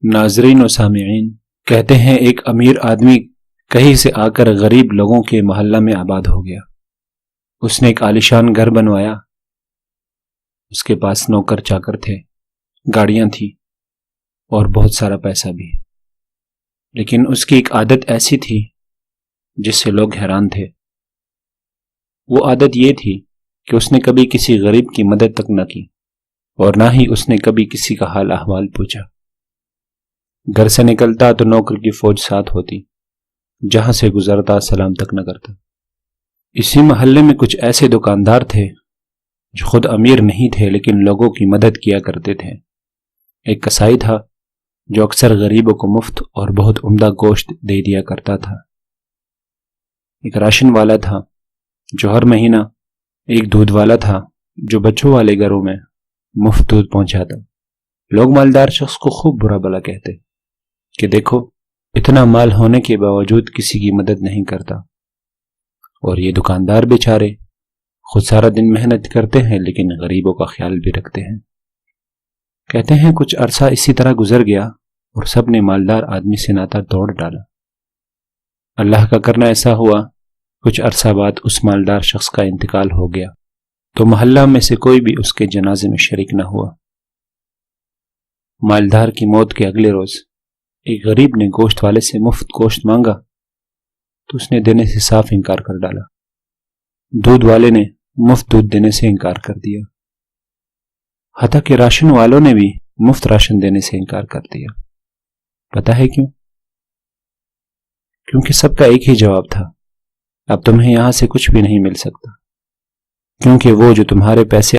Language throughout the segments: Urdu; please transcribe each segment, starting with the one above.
ناظرین و سامعین، کہتے ہیں ایک امیر آدمی کہیں سے آ کر غریب لوگوں کے محلہ میں آباد ہو گیا۔ اس نے ایک عالیشان گھر بنوایا، اس کے پاس نوکر چاکر تھے، گاڑیاں تھیں اور بہت سارا پیسہ بھی۔ لیکن اس کی ایک عادت ایسی تھی جس سے لوگ حیران تھے۔ وہ عادت یہ تھی کہ اس نے کبھی کسی غریب کی مدد تک نہ کی اور نہ ہی اس نے کبھی کسی کا حال احوال پوچھا۔ گھر سے نکلتا تو نوکر کی فوج ساتھ ہوتی، جہاں سے گزرتا سلام تک نہ کرتا۔ اسی محلے میں کچھ ایسے دکاندار تھے جو خود امیر نہیں تھے لیکن لوگوں کی مدد کیا کرتے تھے۔ ایک کسائی تھا جو اکثر غریبوں کو مفت اور بہت عمدہ گوشت دے دیا کرتا تھا۔ ایک راشن والا تھا جو ہر مہینہ، ایک دودھ والا تھا جو بچوں والے گھروں میں مفت دودھ پہنچاتا۔ لوگ مالدار شخص کو خوب برا بھلا کہتے کہ دیکھو، اتنا مال ہونے کے باوجود کسی کی مدد نہیں کرتا، اور یہ دکاندار بیچارے خود سارا دن محنت کرتے ہیں لیکن غریبوں کا خیال بھی رکھتے ہیں۔ کہتے ہیں کچھ عرصہ اسی طرح گزر گیا اور سب نے مالدار آدمی سے ناتا توڑ ڈالا۔ اللہ کا کرنا ایسا ہوا، کچھ عرصہ بعد اس مالدار شخص کا انتقال ہو گیا تو محلہ میں سے کوئی بھی اس کے جنازے میں شریک نہ ہوا۔ مالدار کی موت کے اگلے روز ایک غریب نے گوشت والے سے مفت گوشت مانگا تو اس نے دینے سے صاف انکار کر ڈالا۔ دودھ والے نے مفت دودھ دینے سے انکار کر دیا، حتیٰ کہ راشن والوں نے بھی مفت راشن دینے سے انکار کر دیا۔ پتہ ہے کیوں؟ کیونکہ سب کا ایک ہی جواب تھا، اب تمہیں یہاں سے کچھ بھی نہیں مل سکتا، کیونکہ وہ جو تمہارے پیسے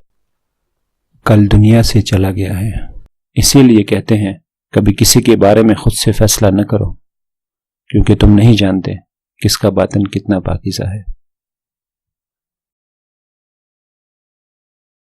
کل دنیا سے چلا گیا ہے۔ اسی لیے کہتے ہیں کبھی کسی کے بارے میں خود سے فیصلہ نہ کرو، کیونکہ تم نہیں جانتے کس کا باطن کتنا پاکیزہ ہے۔